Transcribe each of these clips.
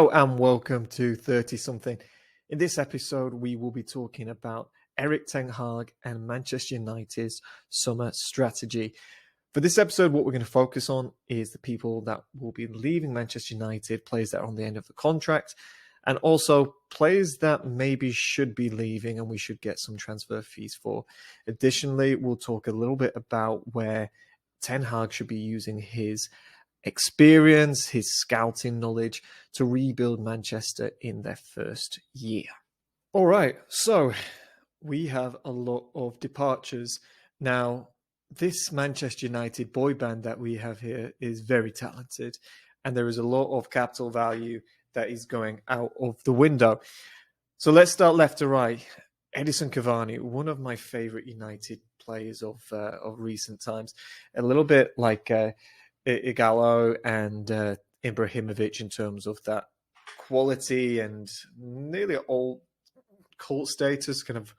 Hello and welcome to 30 something. In this episode, we will be talking about Erik Ten Hag and Manchester United's summer strategy. For this episode, what we're going to focus on is the people that will be leaving Manchester United, players that are on the end of the contract, and also players that maybe should be leaving and we should get some transfer fees for. Additionally, we'll talk a little bit about where Ten Hag should be using his experience, his scouting knowledge to rebuild Manchester in their first year. All right, so we have a lot of departures. Now, this Manchester United boy band that we have here is very talented, and there is a lot of capital value that is going out of the window. So let's start left to right. Edinson Cavani, one of my favorite United players of recent times, a little bit like Igalo and Ibrahimovic in terms of that quality and nearly all cult status, kind of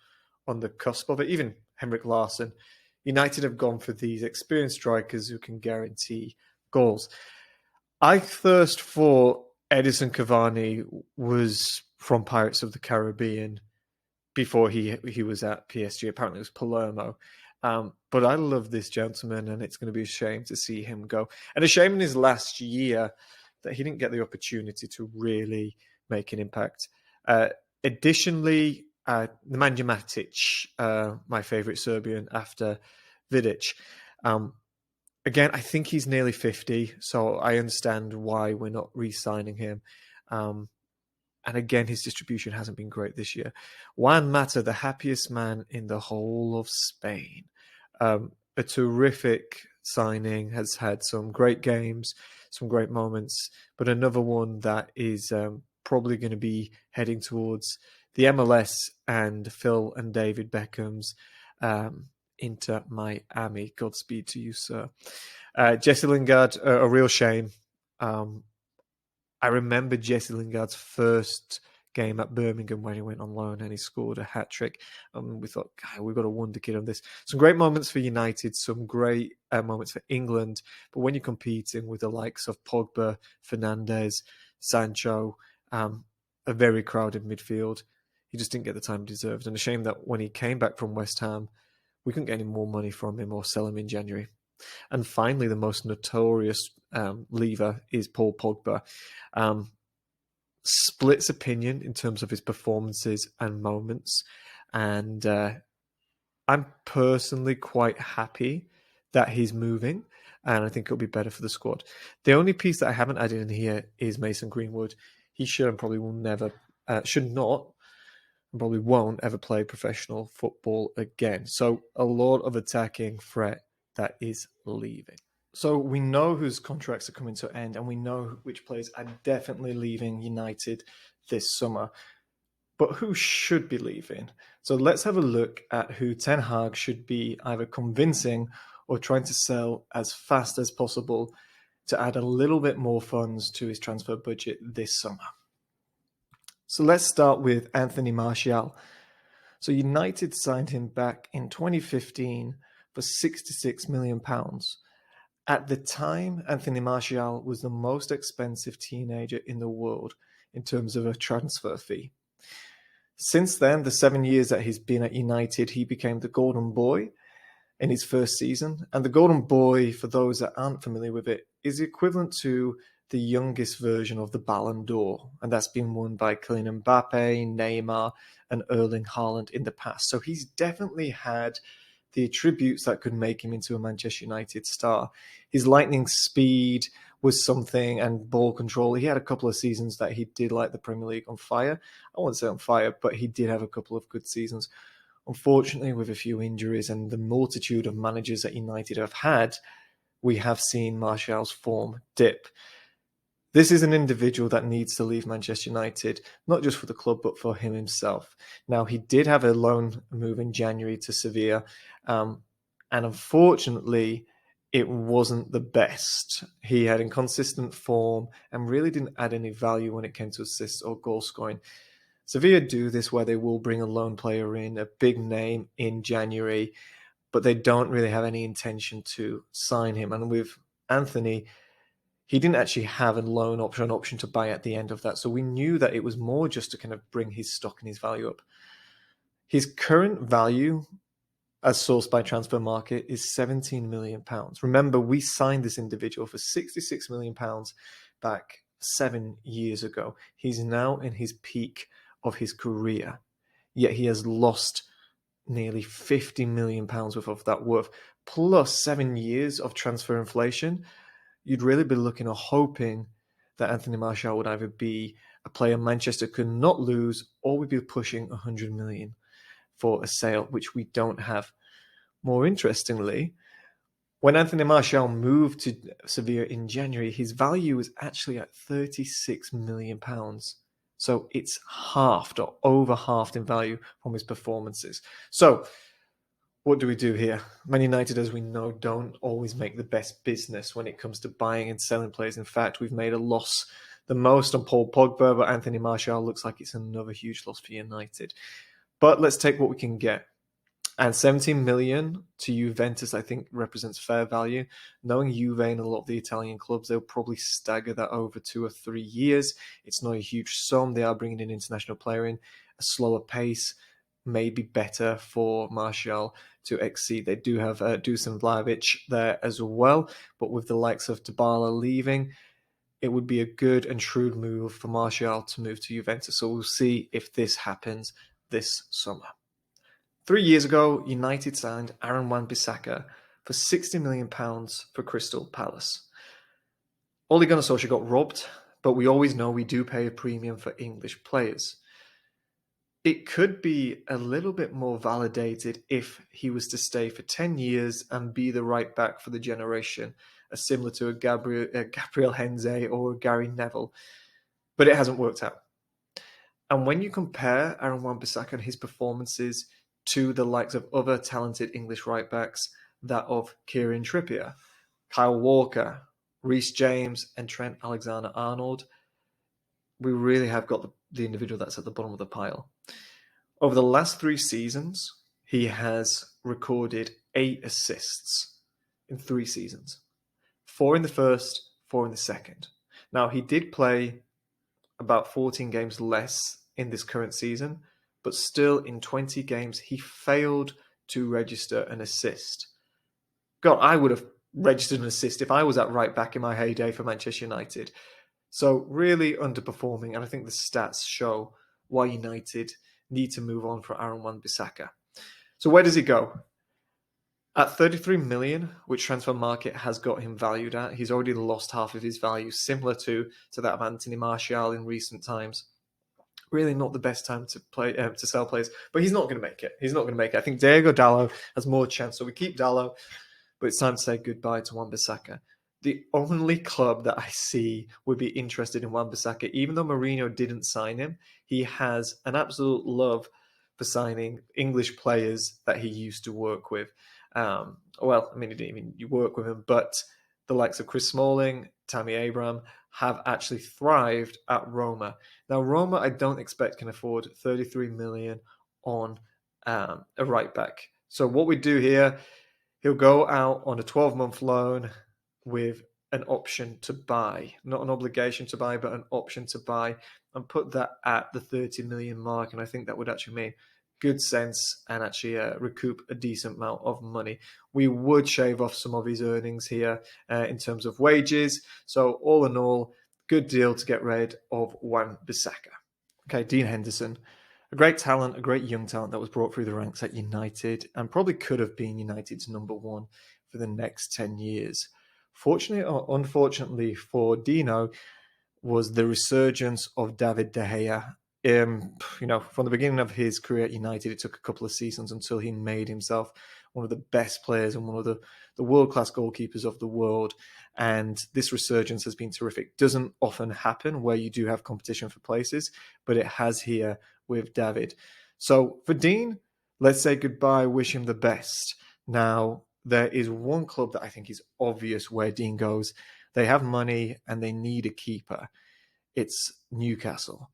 on the cusp of it. Even Henrik Larsson. United have gone for these experienced strikers who can guarantee goals. I thirst for Edinson Cavani was from Pirates of the Caribbean before he was at PSG. Apparently it was Palermo. But I love this gentleman, and it's going to be a shame to see him go. And a shame in his last year that he didn't get the opportunity to really make an impact. Additionally, Nemanja Matic, my favourite Serbian after Vidic. Again, I think he's nearly 50, so I understand why we're not re-signing him. And again, his distribution hasn't been great this year. Juan Mata, the happiest man in the whole of Spain. A terrific signing, has had some great games, some great moments, but another one that is probably going to be heading towards the MLS and Phil and David Beckham's Inter Miami. Godspeed to you, sir. Jesse Lingard, a real shame. I remember Jesse Lingard's first game at Birmingham when he went on loan and he scored a hat-trick. We thought, God, we've got a wonder kid on this. Some great moments for United, some great moments for England. But when you're competing with the likes of Pogba, Fernandes, Sancho, a very crowded midfield, he just didn't get the time he deserved. And a shame that when he came back from West Ham, we couldn't get any more money from him or sell him in January. And finally, the most notorious leaver is Paul Pogba. Splits opinion in terms of his performances and moments. And I'm personally quite happy that he's moving. And I think it'll be better for the squad. The only piece that I haven't added in here is Mason Greenwood. He should and probably will never, should not, and probably won't ever play professional football again. So a lot of attacking threat that is leaving. So we know whose contracts are coming to an end, and we know which players are definitely leaving United this summer. But who should be leaving? So let's have a look at who Ten Hag should be either convincing or trying to sell as fast as possible to add a little bit more funds to his transfer budget this summer. So let's start with Anthony Martial. So United signed him back in 2015 for £66 million. At the time, Anthony Martial was the most expensive teenager in the world in terms of a transfer fee. Since then, the 7 years that he's been at United, he became the Golden Boy in his first season. And the Golden Boy, for those that aren't familiar with it, is equivalent to the youngest version of the Ballon d'Or. And that's been won by Kylian Mbappe, Neymar, and Erling Haaland in the past. So he's definitely had the attributes that could make him into a Manchester United star. His lightning speed was something, and ball control. He had a couple of seasons that he did light the Premier League on fire. I won't say on fire, but he did have a couple of good seasons. Unfortunately, with a few injuries and the multitude of managers that United have had, we have seen Martial's form dip. This is an individual that needs to leave Manchester United, not just for the club, but for him himself. Now, he did have a loan move in January to Sevilla, and unfortunately, it wasn't the best. He had inconsistent form and really didn't add any value when it came to assists or goal scoring. Sevilla do this where they will bring a lone player in, a big name in January, but they don't really have any intention to sign him. And with Anthony, he didn't actually have a loan option, an option to buy at the end of that. So we knew that it was more just to kind of bring his stock and his value up. His current value, as sourced by Transfer Market, is £17 million. Remember, we signed this individual for £66 million back 7 years ago. He's now in his peak of his career, yet he has lost nearly £50 million worth of that worth, plus 7 years of transfer inflation. You'd really be looking or hoping that Anthony Martial would either be a player Manchester could not lose, or we'd be pushing 100 million for a sale, which we don't have. More interestingly, when Anthony Martial moved to Sevilla in January, his value was actually at £36 million. So it's halved or over halved in value from his performances. So what do we do here? Man United, as we know, don't always make the best business when it comes to buying and selling players. In fact, we've made a loss the most on Paul Pogba, but Anthony Martial looks like it's another huge loss for United. But let's take what we can get. And 17 million to Juventus, I think, represents fair value. Knowing Juve and a lot of the Italian clubs, they'll probably stagger that over 2 or 3 years. It's not a huge sum. They are bringing an international player in. A slower pace may be better for Martial to exceed. They do have Dusan Vlahovic there as well. But with the likes of Dybala leaving, it would be a good and shrewd move for Martial to move to Juventus. So we'll see if this happens this summer. 3 years ago, United signed Juan Bisaka for £60 million for Crystal Palace. Ole Gunnar Solskjaer got robbed, but we always know we do pay a premium for English players. It could be a little bit more validated if he was to stay for 10 years and be the right back for the generation, similar to a Gabriel Henze or Gary Neville, but it hasn't worked out. And when you compare Juan Bisaka and his performances to the likes of other talented English right-backs, that of Kieran Trippier, Kyle Walker, Reece James, and Trent Alexander-Arnold, we really have got the individual that's at the bottom of the pile. Over the last 3 seasons, he has recorded 8 assists in 3 seasons. 4 in the first, 4 in the second. Now, he did play about 14 games less in this current season, but still in 20 games, he failed to register an assist. God, I would have registered an assist if I was at right back in my heyday for Manchester United. So really underperforming, and I think the stats show why United need to move on for Juan Bisaka. So where does he go? At 33 million, which Transfer Market has got him valued at, he's already lost half of his value, similar to that of Anthony Martial in recent times. Really not the best time to play to sell players, but he's not going to make it. He's not going to make it. I think Diego Dallo has more chance, so we keep Dallo, but it's time to say goodbye to Juan Bisaka. The only club that I see would be interested in Juan Bisaka, even though Mourinho didn't sign him, he has an absolute love for signing English players that he used to work with. He didn't even work with him, but the likes of Chris Smalling, Tammy Abraham have actually thrived at Roma. Now, Roma, I don't expect can afford 33 million on a right back. So what we do here, he'll go out on a 12-month loan with an option to buy, not an obligation to buy, but an option to buy, and put that at the 30 million mark. And I think that would actually make good sense and actually recoup a decent amount of money. We would shave off some of his earnings here in terms of wages. So all in all, good deal to get rid of Juan Bisaka. Okay, Dean Henderson, a great talent, a great young talent that was brought through the ranks at United and probably could have been United's number 1 for the next 10 years. Fortunately or unfortunately for Dino was the resurgence of David De Gea. From the beginning of his career at United, it took a couple of seasons until he made himself one of the best players and one of the world-class goalkeepers of the world. And this resurgence has been terrific. Doesn't often happen where you do have competition for places, but it has here with David. So for Dean, let's say goodbye, wish him the best. Now, there is one club that I think is obvious where Dean goes. They have money and they need a keeper. It's Newcastle.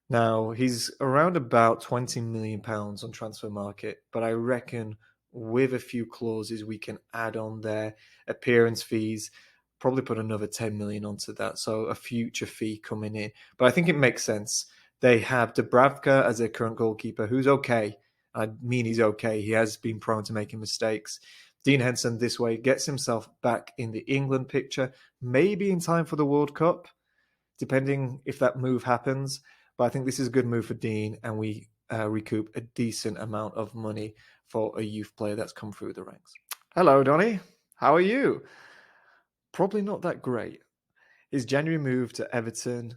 Now, he's around about £20 million on Transfer Market, but I reckon with a few clauses we can add on there, appearance fees, probably put another 10 million onto that. So a future fee coming in. But I think it makes sense. They have Dubravka as their current goalkeeper, who's okay. I mean, he's okay. He has been prone to making mistakes. Dean Henderson this way gets himself back in the England picture, maybe in time for the World Cup, depending if that move happens. But I think this is a good move for Dean, and we recoup a decent amount of money for a youth player that's come through the ranks. Hello, Donny. How are you? Probably not that great. His January move to Everton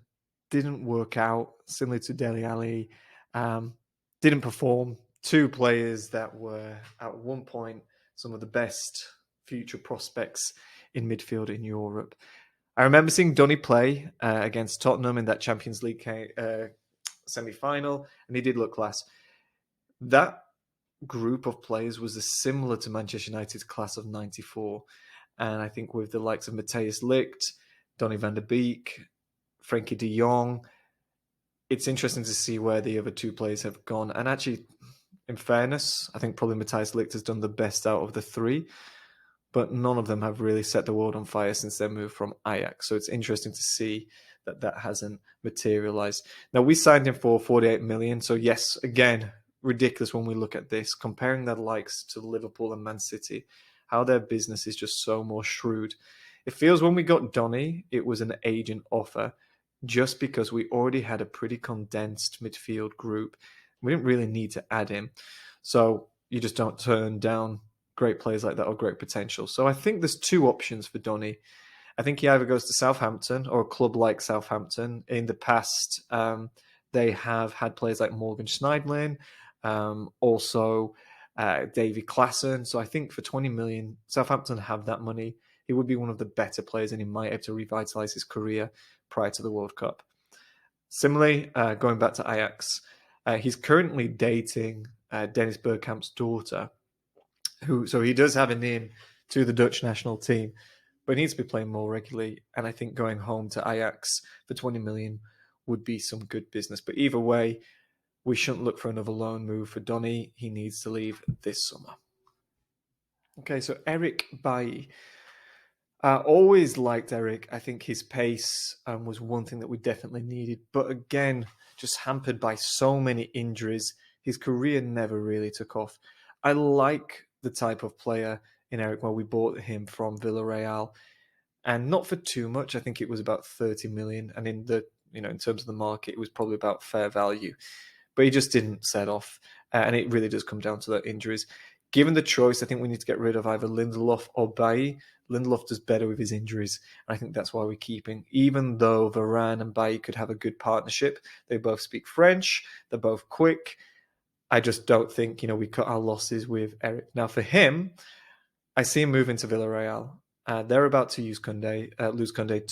didn't work out, similar to Dele Alli. Didn't perform. Two players that were, at one point, some of the best future prospects in midfield in Europe. I remember seeing Donny play against Tottenham in that Champions League semi-final, and he did look class. That group of players was similar to Manchester United's class of '94. And I think with the likes of Matthijs Ligt, Donny van der Beek, Frenkie de Jong, it's interesting to see where the other two players have gone. And actually, in fairness, I think probably Matthijs Ligt has done the best out of the three, but none of them have really set the world on fire since their move from Ajax. So it's interesting to see that that hasn't materialized. Now, we signed him for 48 million. So yes, again, ridiculous when we look at this, comparing their likes to Liverpool and Man City, how their business is just so more shrewd. It feels when we got Donny, it was an agent offer just because we already had a pretty condensed midfield group. We didn't really need to add him. So you just don't turn down great players like that or great potential. So I think there's two options for Donny. I think he either goes to Southampton or a club like Southampton. In the past, they have had players like Morgan Schneiderlin, also Davy Klaassen. So I think for 20 million, Southampton have that money. He would be one of the better players and he might have to revitalise his career prior to the World Cup. Similarly, going back to Ajax, he's currently dating Dennis Bergkamp's daughter, so he does have an in to the Dutch national team, but he needs to be playing more regularly. And I think going home to Ajax for 20 million would be some good business. But either way, we shouldn't look for another loan move for Donny. He needs to leave this summer. Okay, so Eric Bailly. Always liked Eric. I think his pace was one thing that we definitely needed. But again, just hampered by so many injuries, his career never really took off. I like the type of player in Eric. Well, we bought him from Villarreal, and not for too much. I think it was about 30 million, and in terms of the market, it was probably about fair value. But he just didn't set off, and it really does come down to the injuries. Given the choice, I think we need to get rid of either Lindelof or Bailly. Lindelof does better with his injuries, and I think that's why we're keeping. Even though Varane and Bailly could have a good partnership, they both speak French, they're both quick. I just don't think, we cut our losses with Eric. Now, for him, I see him moving to Villarreal. They're about to lose Koundé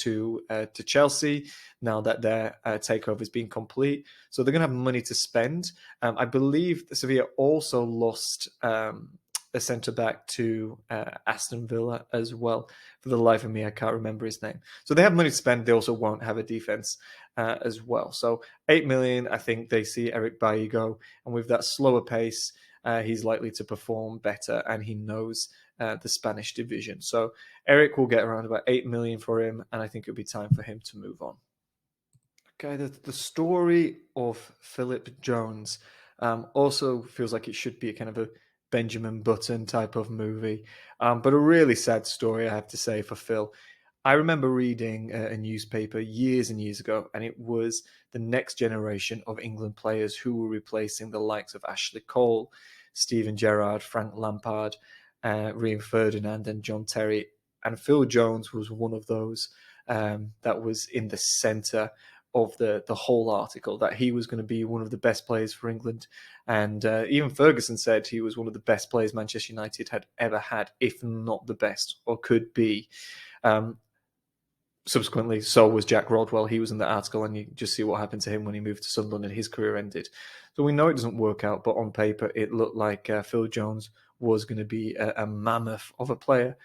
to Chelsea now that their takeover has been complete. So they're going to have money to spend. I believe Sevilla also lost a centre-back to Aston Villa as well. For the life of me, I can't remember his name. So they have money to spend. They also won't have a defence as well. So 8 million, I think they see Eric Bailly go. And with that slower pace, he's likely to perform better, and he knows the Spanish division. So Eric will get around about 8 million for him, and I think it'll be time for him to move on. Okay, the story of Philip Jones also feels like it should be a kind of a Benjamin Button type of movie, but a really sad story, I have to say, for Phil. I remember reading a newspaper years and years ago, and it was the next generation of England players who were replacing the likes of Ashley Cole, Steven Gerrard, Frank Lampard, Rio Ferdinand, and John Terry. And Phil Jones was one of those that was in the centre of the whole article, that he was going to be one of the best players for England. And even Ferguson said he was one of the best players Manchester United had ever had, if not the best, or could be. Subsequently, so was Jack Rodwell. He was in the article, and you just see what happened to him when he moved to Sunderland and his career ended. So we know it doesn't work out, but on paper, it looked like Phil Jones was going to be a mammoth of a player.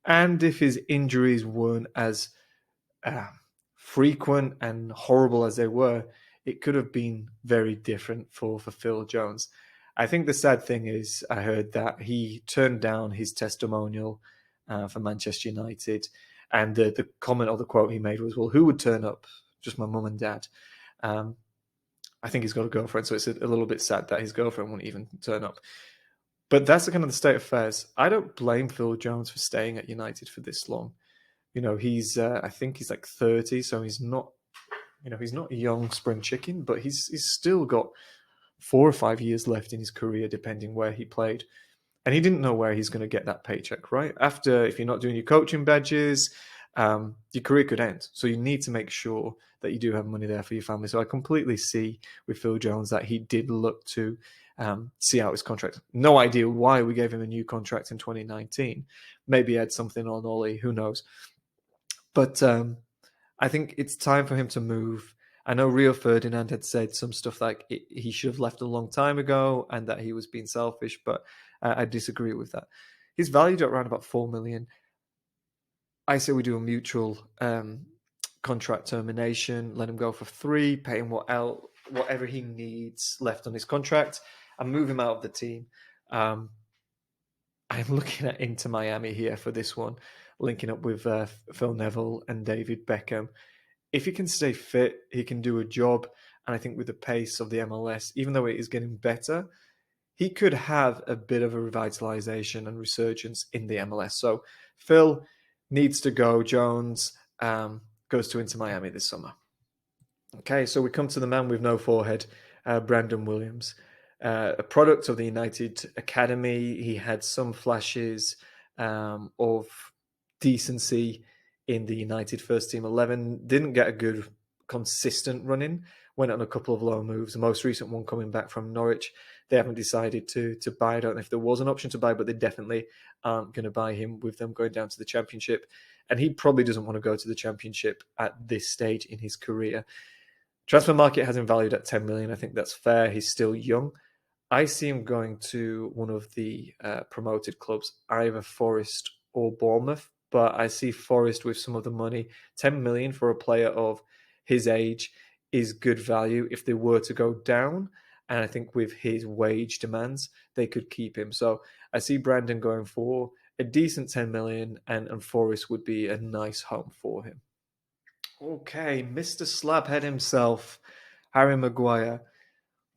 And if his injuries weren't as frequent and horrible as they were, it could have been very different for Phil Jones. I think the sad thing is, I heard that he turned down his testimonial for Manchester United, And the comment or the quote he made was, well, who would turn up? Just my mum and dad. I think he's got a girlfriend, so it's a little bit sad that his girlfriend won't even turn up. But that's the kind of the state of affairs. I don't blame Phil Jones for staying at United for this long. He's I think he's like 30, so he's not, he's not a young spring chicken, but he's still got 4 or 5 years left in his career, depending where he played. And he didn't know where he's going to get that paycheck, right? After, if you're not doing your coaching badges, your career could end. So you need to make sure that you do have money there for your family. So I completely see with Phil Jones that he did look to see out his contract. No idea why we gave him a new contract in 2019. Maybe he had something on Ollie, who knows. But I think it's time for him to move. I know Rio Ferdinand had said some stuff like he should have left a long time ago and that he was being selfish, but I disagree with that. He's valued at around about 4 million. I say we do a mutual contract termination, let him go for 3, pay him whatever he needs left on his contract, and move him out of the team. I'm looking at Inter Miami here for this one, linking up with Phil Neville and David Beckham. If he can stay fit, he can do a job. And I think with the pace of the MLS, even though it is getting better, he could have a bit of a revitalization and resurgence in the MLS. So Phil needs to go. Jones goes to Inter Miami this summer. Okay, so we come to the man with no forehead, Brandon Williams. A product of the United Academy. He had some flashes of decency in the United first team 11. Didn't get a good consistent run-in. Went on a couple of low moves. The most recent one coming back from Norwich. They haven't decided to buy. I don't know if there was an option to buy, but they definitely aren't going to buy him with them going down to the Championship. And he probably doesn't want to go to the Championship at this stage in his career. Transfer market has him valued at 10 million. I think that's fair. He's still young. I see him going to one of the promoted clubs, either Forest or Bournemouth. But I see Forest with some of the money. 10 million for a player of his age is good value if they were to go down. And I think with his wage demands, they could keep him. So I see Brandon going for a decent 10 million, and Forest would be a nice home for him. Okay, Mr. Slabhead himself, Harry Maguire,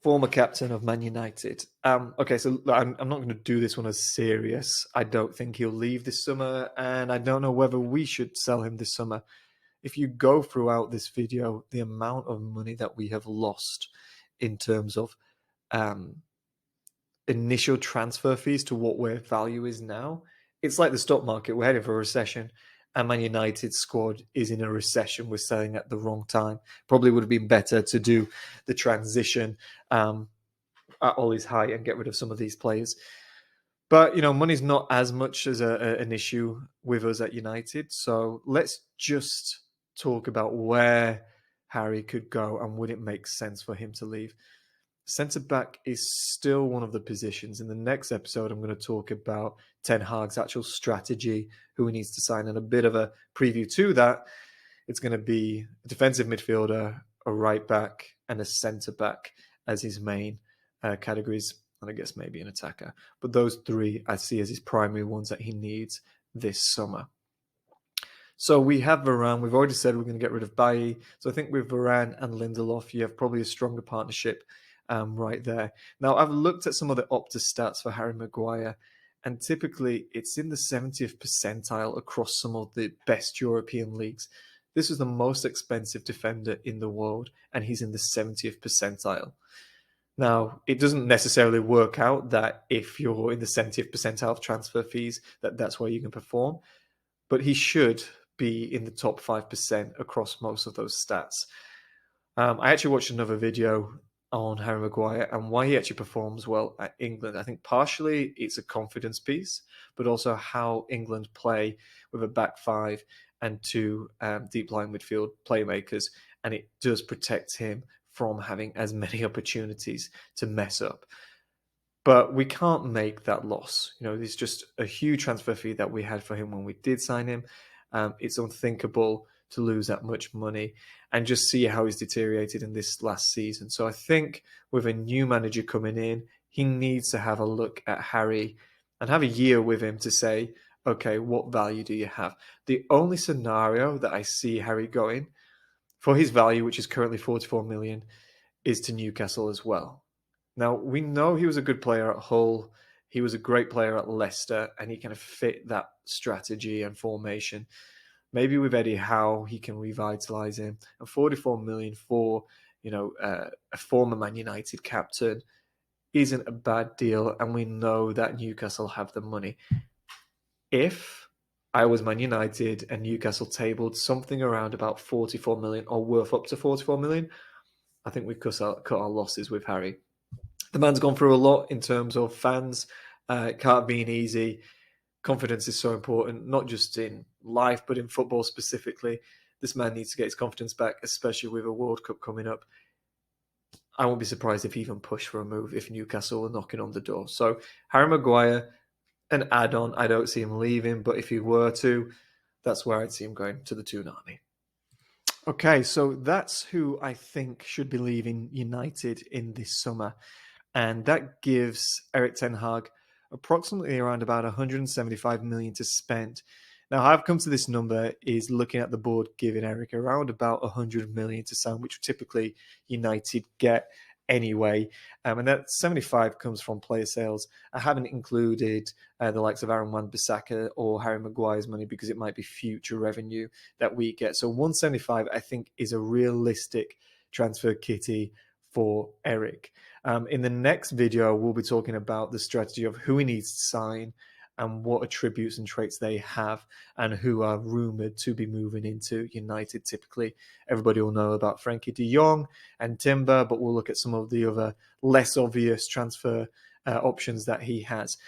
former captain of Man United. Okay, so I'm not going to do this one as serious. I don't think he'll leave this summer, and I don't know whether we should sell him this summer. If you go throughout this video, the amount of money that we have lost in terms of initial transfer fees to what their value is now, it's like the stock market. We're heading for a recession, and Man United's squad is in a recession. We're selling at the wrong time. Probably would have been better to do the transition at Ollie's height and get rid of some of these players. But, money's not as much as an issue with us at United. So let's just talk about where Harry could go and would it make sense for him to leave. Centre-back is still one of the positions. In the next episode, I'm going to talk about Ten Hag's actual strategy, who he needs to sign, and a bit of a preview to that. It's going to be a defensive midfielder, a right-back, and a centre-back as his main categories, and I guess maybe an attacker. But those 3 I see as his primary ones that he needs this summer. So we have Varane. We've already said we're going to get rid of Bailly. So I think with Varane and Lindelof, you have probably a stronger partnership right there. Now, I've looked at some of the Opta stats for Harry Maguire, and typically it's in the 70th percentile across some of the best European leagues. This is the most expensive defender in the world, and he's in the 70th percentile. Now, it doesn't necessarily work out that if you're in the 70th percentile of transfer fees, that's where you can perform, but he should be in the top 5% across most of those stats. I actually watched another video on Harry Maguire and why he actually performs well at England. I think partially it's a confidence piece, but also how England play with a back 5 and 2 deep line midfield playmakers, and it does protect him from having as many opportunities to mess up. But we can't make that loss. It's just a huge transfer fee that we had for him when we did sign him. It's unthinkable to lose that much money and just see how he's deteriorated in this last season. So I think with a new manager coming in, he needs to have a look at Harry and have a year with him to say, okay, what value do you have? The only scenario that I see Harry going for his value, which is currently 44 million, is to Newcastle as well. Now, we know he was a good player at Hull. He was a great player at Leicester, and he kind of fit that strategy and formation. Maybe with Eddie Howe, he can revitalise him. And 44 million for, a former Man United captain isn't a bad deal. And we know that Newcastle have the money. If I was Man United and Newcastle tabled something around about 44 million or worth up to 44 million, I think we cut our losses with Harry. The man's gone through a lot in terms of fans. It can't have been easy. Confidence is so important, not just in life, but in football specifically. This man needs to get his confidence back, especially with a World Cup coming up. I won't be surprised if he even pushed for a move if Newcastle are knocking on the door. So Harry Maguire, an add-on. I don't see him leaving, but if he were to, that's where I'd see him going, to the Toon Army. Okay, so that's who I think should be leaving United in this summer. And that gives Erik Ten Hag approximately around about 175 million to spend. Now, how I've come to this number is looking at the board giving Erik around about 100 million to sign, which typically United get anyway. And that 75 comes from player sales. I haven't included the likes of Juan, Bisaka or Harry Maguire's money because it might be future revenue that we get. So 175, I think, is a realistic transfer kitty for Erik. In the next video, we'll be talking about the strategy of who he needs to sign and what attributes and traits they have and who are rumoured to be moving into United. Typically, everybody will know about Frankie de Jong and Timber, but we'll look at some of the other less obvious transfer options that he has.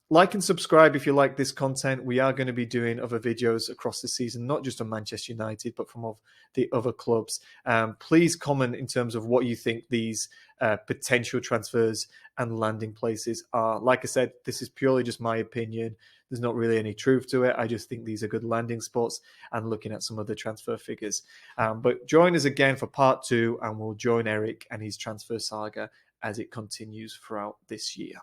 Like and subscribe if you like this content. We are going to be doing other videos across the season, not just on Manchester United, but from the other clubs. Please comment in terms of what you think these potential transfers and landing places are. Like I said, this is purely just my opinion. There's not really any truth to it. I just think these are good landing spots and looking at some of the transfer figures. But join us again for part 2, and we'll join Erik and his transfer saga as it continues throughout this year.